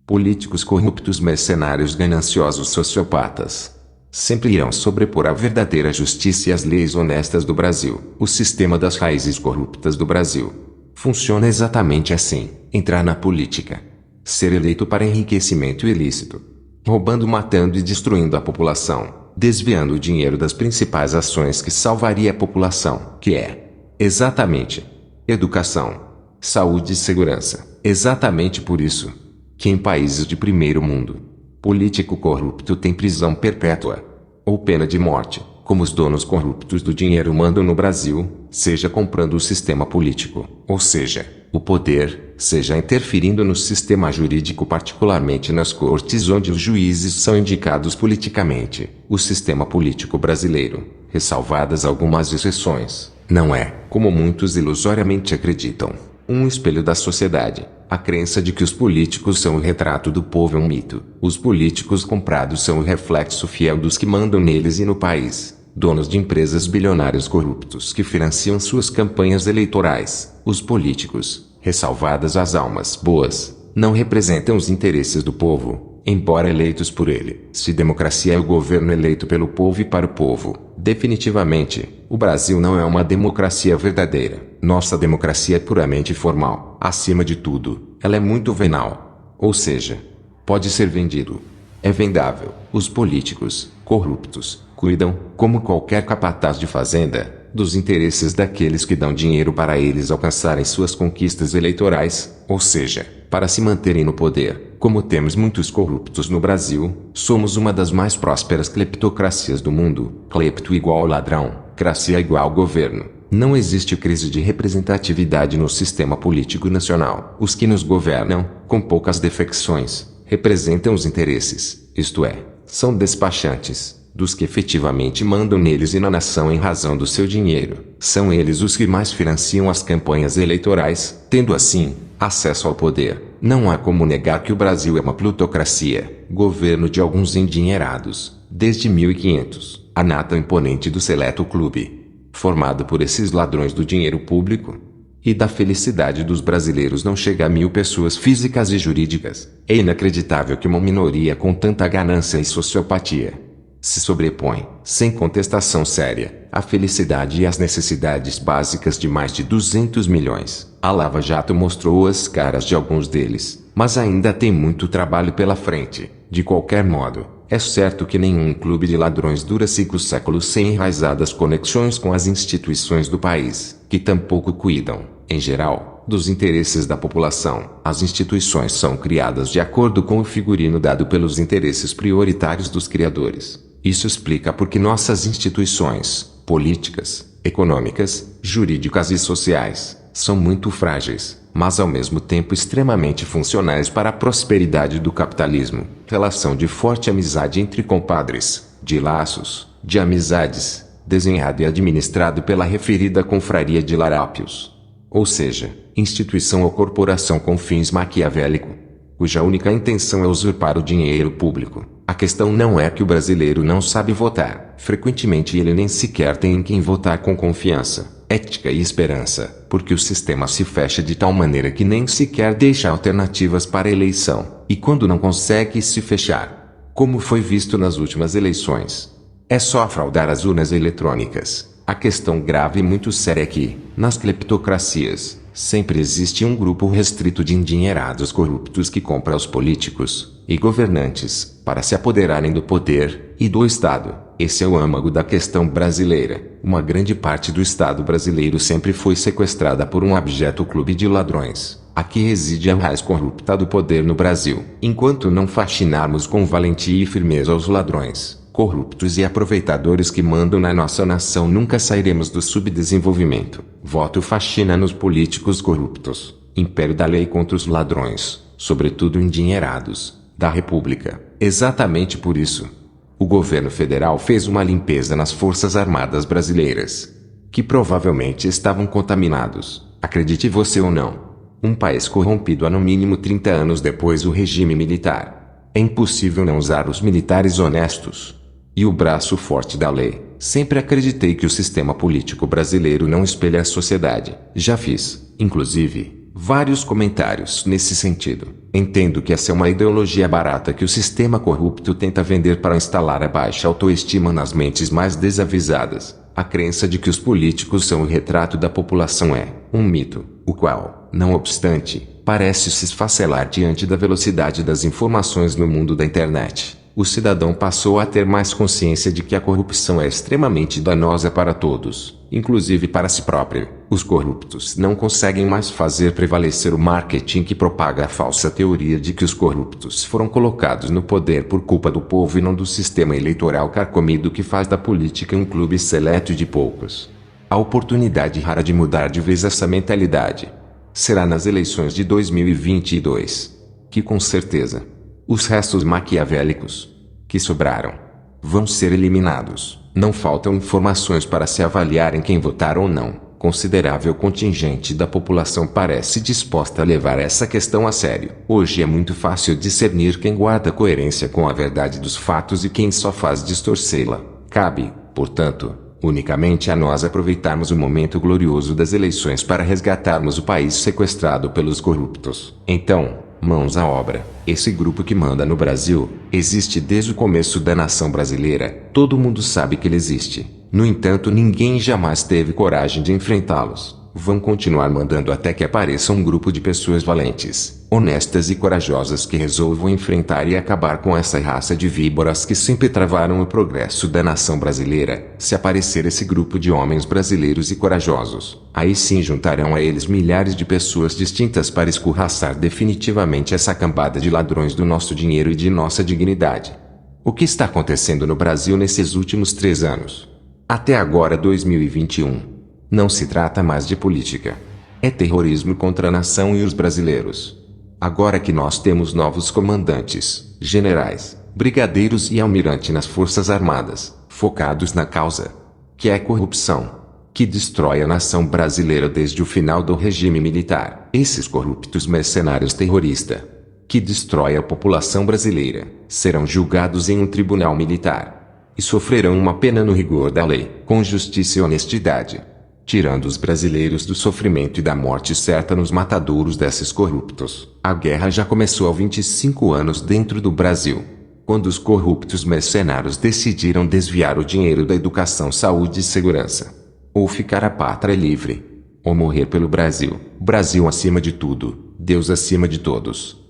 Políticos corruptos, mercenários, gananciosos, sociopatas sempre irão sobrepor a verdadeira justiça e as leis honestas do Brasil. O sistema das raízes corruptas do Brasil funciona exatamente assim: entrar na política, ser eleito para enriquecimento ilícito, roubando, matando e destruindo a população, desviando o dinheiro das principais ações que salvaria a população, que é exatamente educação, saúde e segurança. Exatamente por isso que em países de primeiro mundo, político corrupto tem prisão perpétua ou pena de morte, como os donos corruptos do dinheiro mandam no Brasil, seja comprando o sistema político, ou seja, o poder, seja interferindo no sistema jurídico, particularmente nas cortes onde os juízes são indicados politicamente. O sistema político brasileiro, ressalvadas algumas exceções, não é, como muitos ilusoriamente acreditam, um espelho da sociedade. A crença de que os políticos são o retrato do povo é um mito. Os políticos comprados são o reflexo fiel dos que mandam neles e no país. Donos de empresas, bilionários corruptos que financiam suas campanhas eleitorais. Os políticos, ressalvadas as almas boas, não representam os interesses do povo, embora eleitos por ele. Se democracia é o governo eleito pelo povo e para o povo, definitivamente, o Brasil não é uma democracia verdadeira. Nossa democracia é puramente formal. Acima de tudo, ela é muito venal. Ou seja, pode ser vendido. É vendável. Os políticos, corruptos, cuidam, como qualquer capataz de fazenda, dos interesses daqueles que dão dinheiro para eles alcançarem suas conquistas eleitorais, ou seja, para se manterem no poder. Como temos muitos corruptos no Brasil, somos uma das mais prósperas cleptocracias do mundo. Clepto igual ladrão, cracia igual governo. Não existe crise de representatividade no sistema político nacional. Os que nos governam, com poucas defecções, representam os interesses, isto é, são despachantes, dos que efetivamente mandam neles e na nação em razão do seu dinheiro. São eles os que mais financiam as campanhas eleitorais, tendo assim acesso ao poder. Não há como negar que o Brasil é uma plutocracia, governo de alguns endinheirados. Desde 1500, a nata imponente do seleto clube, formado por esses ladrões do dinheiro público e da felicidade dos brasileiros, não chega a 1000 pessoas físicas e jurídicas. É inacreditável que uma minoria com tanta ganância e sociopatia se sobrepõe, sem contestação séria, à felicidade e às necessidades básicas de mais de 200 milhões. A Lava Jato mostrou as caras de alguns deles, mas ainda tem muito trabalho pela frente. De qualquer modo, é certo que nenhum clube de ladrões dura 5 séculos sem enraizadas conexões com as instituições do país, que tampouco cuidam, em geral, dos interesses da população. As instituições são criadas de acordo com o figurino dado pelos interesses prioritários dos criadores. Isso explica por que nossas instituições, políticas, econômicas, jurídicas e sociais, são muito frágeis, mas ao mesmo tempo extremamente funcionais para a prosperidade do capitalismo. Relação de forte amizade entre compadres, de laços, de amizades, desenhado e administrado pela referida confraria de larápios. Ou seja, instituição ou corporação com fins maquiavélicos, cuja única intenção é usurpar o dinheiro público. A questão não é que o brasileiro não sabe votar. Frequentemente ele nem sequer tem em quem votar com confiança, ética e esperança, porque o sistema se fecha de tal maneira que nem sequer deixa alternativas para a eleição. E quando não consegue se fechar, como foi visto nas últimas eleições, é só fraudar as urnas eletrônicas. A questão grave e muito séria é que, nas cleptocracias, sempre existe um grupo restrito de endinheirados corruptos que compra os políticos e governantes para se apoderarem do poder e do Estado. Esse é o âmago da questão brasileira. Uma grande parte do Estado brasileiro sempre foi sequestrada por um abjeto clube de ladrões. Aqui reside a raiz corrupta do poder no Brasil. Enquanto não faxinarmos com valentia e firmeza os ladrões, corruptos e aproveitadores que mandam na nossa nação, nunca sairemos do subdesenvolvimento. Voto faxina nos políticos corruptos. Império da lei contra os ladrões, sobretudo endinheirados, da República. Exatamente por isso, o governo federal fez uma limpeza nas Forças Armadas brasileiras, que provavelmente estavam contaminados. Acredite você ou não, um país corrompido há no mínimo 30 anos depois do regime militar. É impossível não usar os militares honestos e o braço forte da lei. Sempre acreditei que o sistema político brasileiro não espelha a sociedade. Já fiz, inclusive, vários comentários nesse sentido. Entendo que essa é uma ideologia barata que o sistema corrupto tenta vender para instalar a baixa autoestima nas mentes mais desavisadas. A crença de que os políticos são o retrato da população é um mito, o qual, não obstante, parece se esfacelar diante da velocidade das informações no mundo da internet. O cidadão passou a ter mais consciência de que a corrupção é extremamente danosa para todos, inclusive para si próprio. Os corruptos não conseguem mais fazer prevalecer o marketing que propaga a falsa teoria de que os corruptos foram colocados no poder por culpa do povo e não do sistema eleitoral carcomido que faz da política um clube seleto de poucos. A oportunidade rara de mudar de vez essa mentalidade será nas eleições de 2022, que com certeza os restos maquiavélicos que sobraram vão ser eliminados. Não faltam informações para se avaliarem quem votar ou não. Considerável contingente da população parece disposta a levar essa questão a sério. Hoje é muito fácil discernir quem guarda coerência com a verdade dos fatos e quem só faz distorcê-la. Cabe, portanto, unicamente a nós aproveitarmos o momento glorioso das eleições para resgatarmos o país sequestrado pelos corruptos. Então, mãos à obra. Esse grupo que manda no Brasil existe desde o começo da nação brasileira. Todo mundo sabe que ele existe. No entanto, ninguém jamais teve coragem de enfrentá-los. Vão continuar mandando até que apareça um grupo de pessoas valentes, honestas e corajosas que resolvam enfrentar e acabar com essa raça de víboras que sempre travaram o progresso da nação brasileira. Se aparecer esse grupo de homens brasileiros e corajosos, aí sim juntarão a eles milhares de pessoas distintas para escorraçar definitivamente essa cambada de ladrões do nosso dinheiro e de nossa dignidade. O que está acontecendo no Brasil nesses últimos 3 anos? Até agora 2021. Não se trata mais de política. É terrorismo contra a nação e os brasileiros. Agora que nós temos novos comandantes, generais, brigadeiros e almirante nas Forças Armadas, focados na causa, que é a corrupção, que destrói a nação brasileira desde o final do regime militar. Esses corruptos mercenários terroristas, que destrói a população brasileira, serão julgados em um tribunal militar e sofrerão uma pena no rigor da lei, com justiça e honestidade, tirando os brasileiros do sofrimento e da morte certa nos matadouros desses corruptos. A guerra já começou há 25 anos dentro do Brasil, quando os corruptos mercenários decidiram desviar o dinheiro da educação, saúde e segurança. Ou ficar a pátria livre, ou morrer pelo Brasil. Brasil acima de tudo, Deus acima de todos.